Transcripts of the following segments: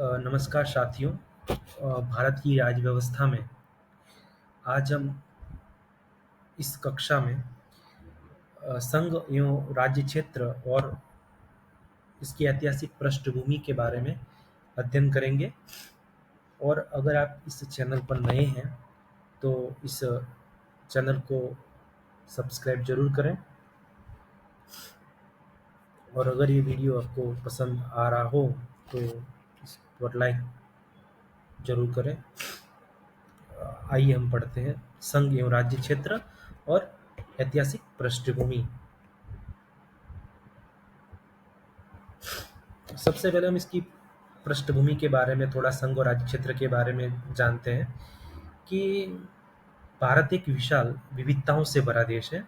नमस्कार साथियों। भारत की राज्य व्यवस्था में आज हम इस कक्षा में संघ एवं राज्य क्षेत्र और इसकी ऐतिहासिक पृष्ठभूमि के बारे में अध्ययन करेंगे। और अगर आप इस चैनल पर नए हैं तो इस चैनल को सब्सक्राइब जरूर करें, और अगर ये वीडियो आपको पसंद आ रहा हो तो इस पर लाइक जरूर करें। आइए हम पढ़ते हैं संघ एवं राज्य क्षेत्र और ऐतिहासिक पृष्ठभूमि। सबसे पहले हम इसकी पृष्ठभूमि के बारे में, थोड़ा संघ और राज्य क्षेत्र के बारे में जानते हैं कि भारत एक विशाल विविधताओं से भरा देश है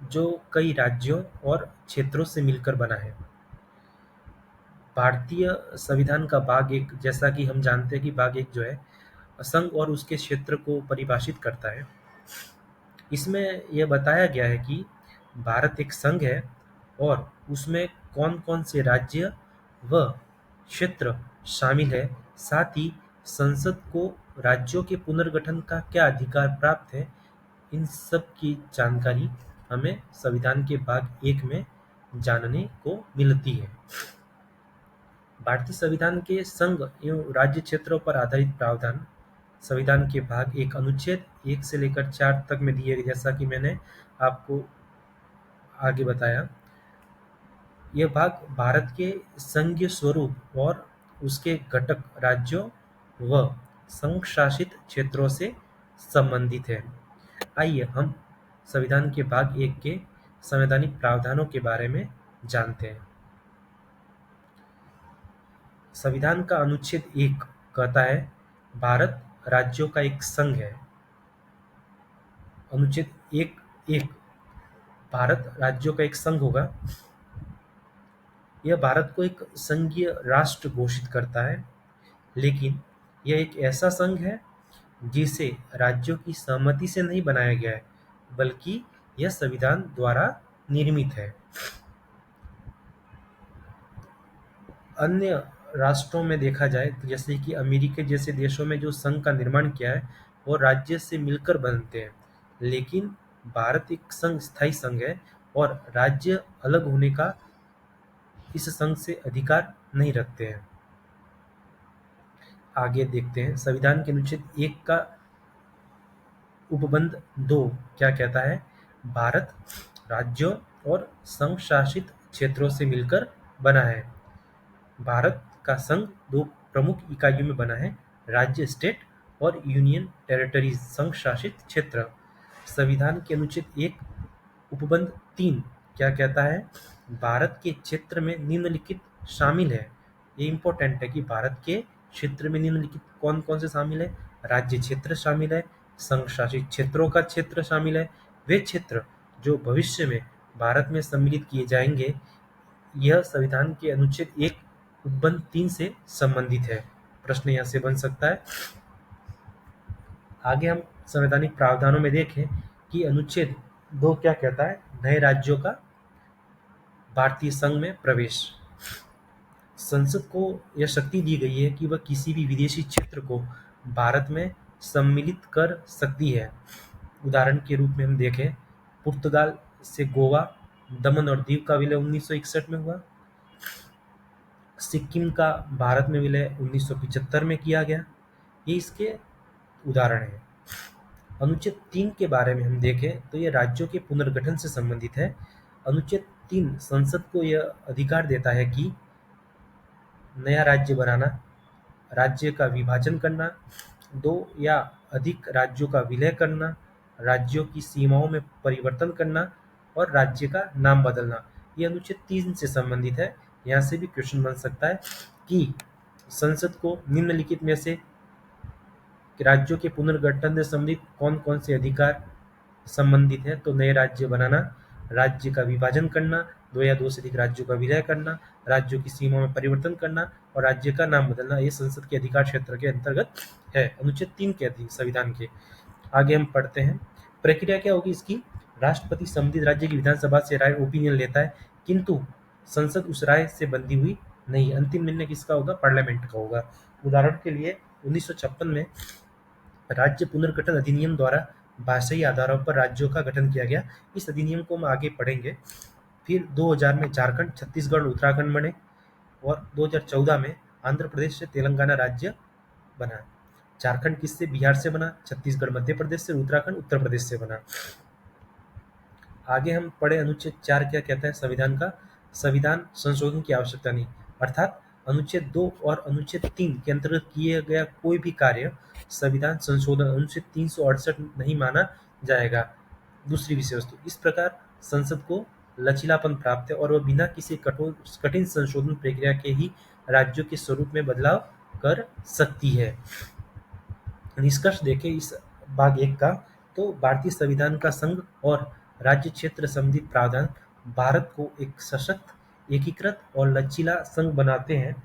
जो कई राज्यों और क्षेत्रों से मिलकर बना है। भारतीय संविधान का भाग एक, जैसा कि हम जानते हैं कि भाग एक जो है संघ और उसके क्षेत्र को परिभाषित करता है। इसमें यह बताया गया है कि भारत एक संघ है और उसमें कौन कौन से राज्य व क्षेत्र शामिल है, साथ ही संसद को राज्यों के पुनर्गठन का क्या अधिकार प्राप्त है, इन सब की जानकारी हमें संविधान के भाग एक में जानने को मिलती है। भारतीय संविधान के संघ एवं राज्य क्षेत्रों पर आधारित प्रावधान संविधान के भाग एक अनुच्छेद 1 से लेकर 4 तक में दिए गए, जैसा कि मैंने आपको आगे बताया। यह भाग भारत के संघीय स्वरूप और उसके घटक राज्यों व संघ शासित क्षेत्रों से संबंधित है। आइए हम संविधान के भाग एक के संवैधानिक प्रावधानों के बारे में जानते हैं। संविधान का अनुच्छेद 1 कहता है भारत राज्यों का एक संघ है। अनुच्छेद 1 भारत राज्यों का एक संघ होगा। यह भारत को एक संघीय राष्ट्र घोषित करता है, लेकिन यह एक ऐसा संघ है जिसे राज्यों की सहमति से नहीं बनाया गया है, बल्कि यह संविधान द्वारा निर्मित है। अन्य राष्ट्रों में देखा जाए तो जैसे कि अमेरिका जैसे देशों में जो संघ का निर्माण किया है वो राज्य से मिलकर बनते हैं, लेकिन भारत एक संघ स्थायी संघ है और राज्य अलग होने का इस संघ से अधिकार नहीं रखते हैं। आगे देखते हैं संविधान के अनुच्छेद 1 का उपबंध 2 क्या कहता है। भारत राज्यों और संघ शासित क्षेत्रों से मिलकर बना है। भारत का संघ दो प्रमुख इकाइयों में बना है, राज्य स्टेट और यूनियन टेरिटरीज संघ शासित क्षेत्र। संविधान के अनुच्छेद 1 उपबंध 3 क्या कहता है। भारत के क्षेत्र में निम्नलिखित शामिल है। ये इंपॉर्टेंट है कि भारत के क्षेत्र में निम्नलिखित कौन कौन से शामिल है। राज्य क्षेत्र शामिल है, संघ शासित क्षेत्रों का क्षेत्र शामिल है, वे क्षेत्र जो भविष्य में भारत में सम्मिलित किए जाएंगे। यह संविधान के अनुच्छेद 1 उपबंध 3 से संबंधित है। प्रश्न यहाँ से बन सकता है। आगे हम संवैधानिक प्रावधानों में देखें कि अनुच्छेद 2 क्या कहता है। नए राज्यों का भारतीय संघ में प्रवेश। संसद को यह शक्ति दी गई है कि वह किसी भी विदेशी क्षेत्र को भारत में सम्मिलित कर सकती है। उदाहरण के रूप में हम देखें, पुर्तगाल से गोवा, दमन और दीव का विलय 1961 में हुआ। सिक्किम का भारत में विलय 1975 में किया गया। ये इसके उदाहरण हैं। अनुच्छेद 3 के बारे में हम देखें तो यह राज्यों के पुनर्गठन से संबंधित है। अनुच्छेद 3 संसद को यह अधिकार देता है कि नया राज्य बनाना, राज्य का विभाजन करना, दो या अधिक राज्यों का विलय करना, राज्यों की सीमाओं में परिवर्तन करना और राज्य का नाम बदलना। ये अनुच्छेद 3 से संबंधित है। यहाँ से भी क्वेश्चन बन सकता है कि संसद को निम्नलिखित में से राज्यों के पुनर्गठन से संबंधित कौन कौन से अधिकार संबंधित है। तो नए राज्य बनाना, राज्य का विभाजन करना, दो या दो से अधिक राज्यों का विलय करना, राज्यों की सीमा में परिवर्तन करना और राज्य का नाम बदलना, ये संसद के अधिकार क्षेत्र के अंतर्गत है, अनुच्छेद 3 के अधीन संविधान के। आगे हम पढ़ते हैं। प्रक्रिया क्या होगी इसकी। राष्ट्रपति संबंधित राज्य की विधानसभा से राय ओपिनियन लेता है, किंतु संसद उस राय से बंधी हुई नहीं, अंतिम निर्णय किसका होगा? पार्लियामेंट का होगा। उदाहरण के लिए 1956 में राज्य पुनर्गठन अधिनियम द्वारा भाषाई आधारों पर राज्यों का गठन किया गया। इस अधिनियम को हम आगे पढ़ेंगे। फिर 2000 में झारखंड, छत्तीसगढ़ और उत्तराखंड बने और 2014 में आंध्र प्रदेश से तेलंगाना राज्य बना। झारखंड किससे? बिहार से बना। छत्तीसगढ़ मध्य प्रदेश से, उत्तराखंड उत्तर प्रदेश से बना। आगे हम पढ़े अनुच्छेद 4 क्या कहता है संविधान का? संविधान संशोधन की आवश्यकता नहीं, अर्थात अनुच्छेद 2 और अनुच्छेद 3 के अंतर्गत किया गया कोई भी कार्य संविधान संशोधन अनुच्छेद 368 नहीं माना जाएगा। दूसरी विषय वस्तु, इस प्रकार संसद को लचीलापन प्राप्त है और वह बिना किसी कठिन संशोधन प्रक्रिया के ही राज्यों के स्वरूप में बदलाव कर सकती है। निष्कर्ष देखें इस भाग 1 का, तो भारतीय संविधान का संघ और राज्य क्षेत्र संबंधी प्रावधान भारत को एक सशक्त, एकीकृत और लचीला संघ बनाते हैं।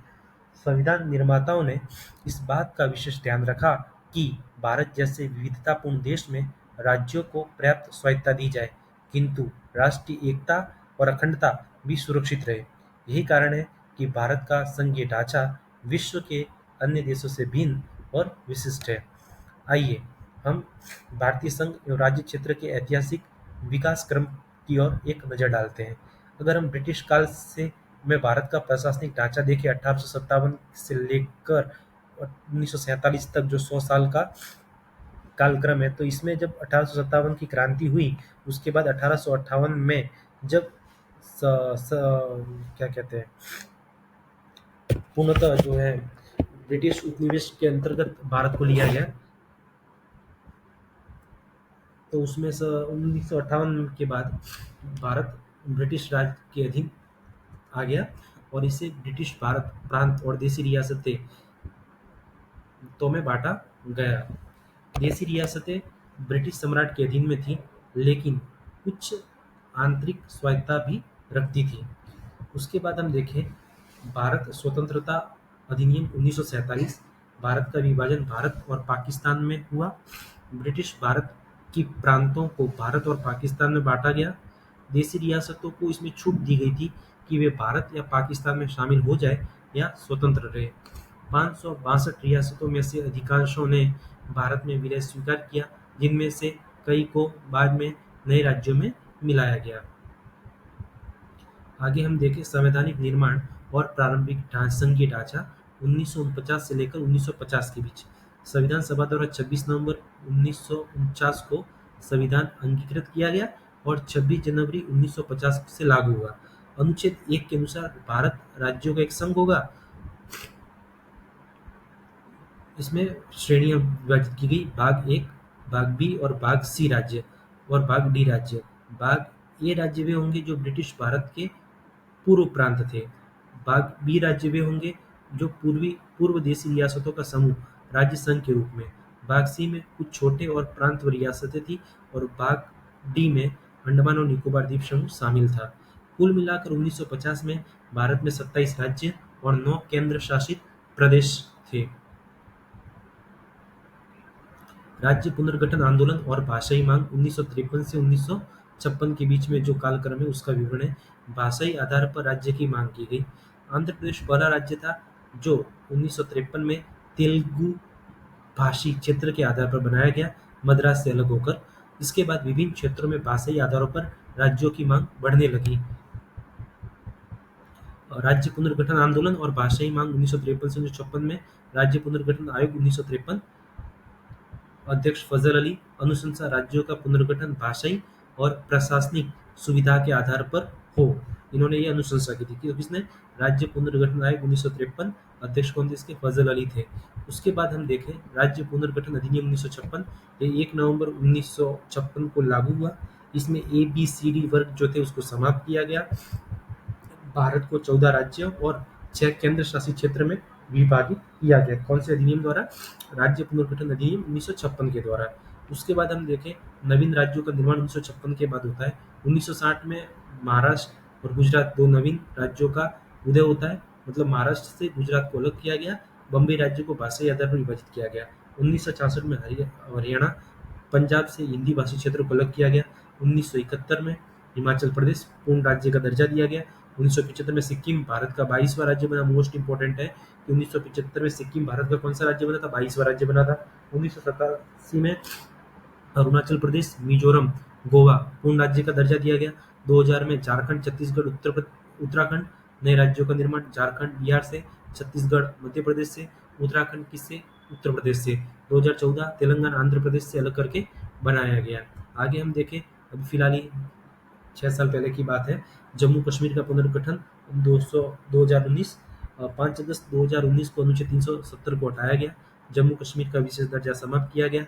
संविधान निर्माताओं ने इस बात का विशेष ध्यान रखा कि भारत जैसे विविधतापूर्ण देश में राज्यों को पर्याप्त स्वायत्तता दी जाए, किंतु राष्ट्रीय एकता और अखंडता भी सुरक्षित रहे। यही कारण है कि भारत का संघीय ढांचा विश्व के अन्य देशों से भिन्न और विशिष्ट है। आइए हम भारतीय संघ एवं राज्य क्षेत्र के ऐतिहासिक विकास क्रम की ओर एक नज़र डालते हैं। अगर हम ब्रिटिश काल से में भारत का प्रशासनिक ढांचा देखें 1857 से लेकर 1947 तक, जो 100 साल का कालक्रम है, तो इसमें जब 1857 की क्रांति हुई, उसके बाद 1858 में जब क्या कहते हैं, पूर्णतः जो है ब्रिटिश उपनिवेश के अंतर्गत भारत को लिया गया, तो उसमें से 1958 के बाद भारत ब्रिटिश राज के अधीन आ गया और इसे ब्रिटिश भारत प्रांत और देसी रियासतें तो में बांटा गया। देसी रियासतें ब्रिटिश सम्राट के अधीन में थीं, लेकिन कुछ आंतरिक स्वायत्तता भी रखती थी। उसके बाद हम देखें भारत स्वतंत्रता अधिनियम 1947, भारत का विभाजन भारत और पाकिस्तान में हुआ। ब्रिटिश भारत की प्रांतों को भारत और पाकिस्तान में बांटा गया। देसी रियासतों को इसमें छूट दी गई थी कि वे भारत या पाकिस्तान में शामिल हो जाए या स्वतंत्र रहे। 562 रियासतों में से अधिकांशों ने भारत में विलय स्वीकार किया, जिनमें से कई को बाद में नए राज्यों में मिलाया गया। आगे हम देखें संवैधानिक निर्माण और प्रारंभिक संघीय ढांचा 1949 से लेकर 1950 के बीच। संविधान सभा द्वारा 26 नवंबर 1949 को संविधान अंगीकृत किया गया और 26 जनवरी 1950 से लागू हुआ। अनुच्छेद 1 के अनुसार भारत राज्यों का एक संघ होगा। इसमें श्रेणियां विभाजित की गई, भाग 1, भाग बी और भाग सी राज्य और भाग डी राज्य। भाग ए राज्य वे होंगे जो ब्रिटिश भारत के पूर्व प्रांत थे। भाग बी राज्य वे होंगे जो पूर्व देशी रियासतों का समूह राज्य संघ के रूप में। भाग सी में कुछ छोटे और प्रांत व रियासतें थी और भाग डी में अंडमान और निकोबार द्वीप समूह शामिल था। कुल मिलाकर 1950 में भारत में 27 राज्य और 9 केंद्र शासित प्रदेश थे। राज्य पुनर्गठन आंदोलन और भाषाई मांग 1953 से 1956 के बीच में जो कालक्रम है उसका विवरण है। भाषाई आधार पर राज्य की मांग की गई। आंध्र प्रदेश पहला राज्य था जो 1953 में तेलुगु भाषी क्षेत्र के आधार पर बनाया गया, मद्रास से अलग होकर। इसके बाद विभिन्न क्षेत्रों में भाषाई आधारों पर राज्यों की मांग बढ़ने लगी। राज्य पुनर्गठन आंदोलन और भाषाई मांग 1953 से 1956 में राज्य पुनर्गठन आयोग 1953, अध्यक्ष फजल अली, अनुशंसा राज्यों का पुनर्गठन भाषाई और प्रशासनिक सुविधा के आधार पर हो। इन्होंने ये अनुशंसा की थी कि किसने? राज्य पुनर्गठन आयोग 1953, अध्यक्ष कौन थे इसके? फजल अली थे। उसके बाद हम देखें राज्य पुनर्गठन अधिनियम 1956, ये 1 नवंबर 1956 को लागू हुआ। इसमें ABCD वर्ग जो थे उसको समाप्त किया गया। भारत को 14 राज्यों और 6 केंद्र शासित क्षेत्र में विभाजित किया गया। कौन से अधिनियम द्वारा? राज्य पुनर्गठन अधिनियम 1956 के द्वारा। उसके बाद हम देखें नवीन राज्यों का निर्माण 1956 के बाद होता है। 1960 में महाराष्ट्र और गुजरात 2 नवीन राज्यों का उदय होता है, मतलब महाराष्ट्र से गुजरात को अलग किया गया। बम्बई राज्य को भाषाई आधार पर विभाजित किया गया। 1966 में हरियाणा, पंजाब से हिंदी भाषी क्षेत्र को अलग किया गया। 1971 में हिमाचल प्रदेश पूर्ण राज्य का दर्जा दिया गया 1975 में सिक्किम भारत का 22वां राज्य बना। मोस्ट इंपॉर्टेंट है कि 1975 में सिक्किम भारत का कौन सा राज्य बना था? 22वां राज्य बना था। 1987 में अरुणाचल प्रदेश, मिजोरम, गोवा पूर्ण राज्य का दर्जा दिया गया। 2000 में झारखंड, छत्तीसगढ़, उत्तराखंड नए राज्यों का निर्माण। झारखंड बिहार से, छत्तीसगढ़ मध्य प्रदेश से, उत्तराखंड किससे? उत्तर प्रदेश से। 2014 तेलंगाना आंध्र प्रदेश से अलग करके बनाया गया। आगे हम देखें, अभी फिलहाल ही 6 साल पहले की बात है, जम्मू कश्मीर का पुनर्गठन 2019 5 अगस्त 2019 को अनुच्छेद 370 को हटाया गया। जम्मू कश्मीर का विशेष दर्जा समाप्त किया गया।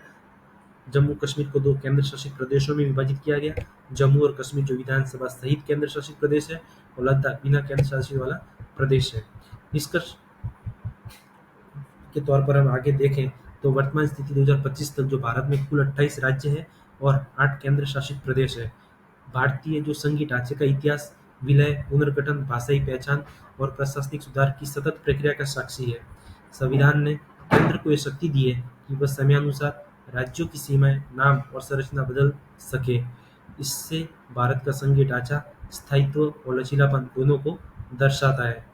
जम्मू कश्मीर को 2 केंद्र शासित प्रदेशों में विभाजित किया गया। जम्मू और कश्मीर जो विधानसभा सहित केंद्र शासित प्रदेश है, और लद्दाख बिना केंद्र शासित वाला प्रदेश है। निष्कर्ष के तौर पर हम आगे देखें तो वर्तमान स्थिति 2025 तक जो भारत में कुल 28 राज्य है और 8 केंद्र शासित प्रदेश है। भारतीय जो संघीय ढांचे का इतिहास विलय, पुनर्गठन, भाषाई पहचान और प्रशासनिक सुधार की सतत प्रक्रिया का साक्षी है। संविधान ने केंद्र को यह शक्ति दी है कि वह समयानुसार राज्यों की सीमाएं, नाम और संरचना बदल सके। इससे भारत का संघीय ढांचा स्थायित्व और लचीलापन दोनों को दर्शाता है।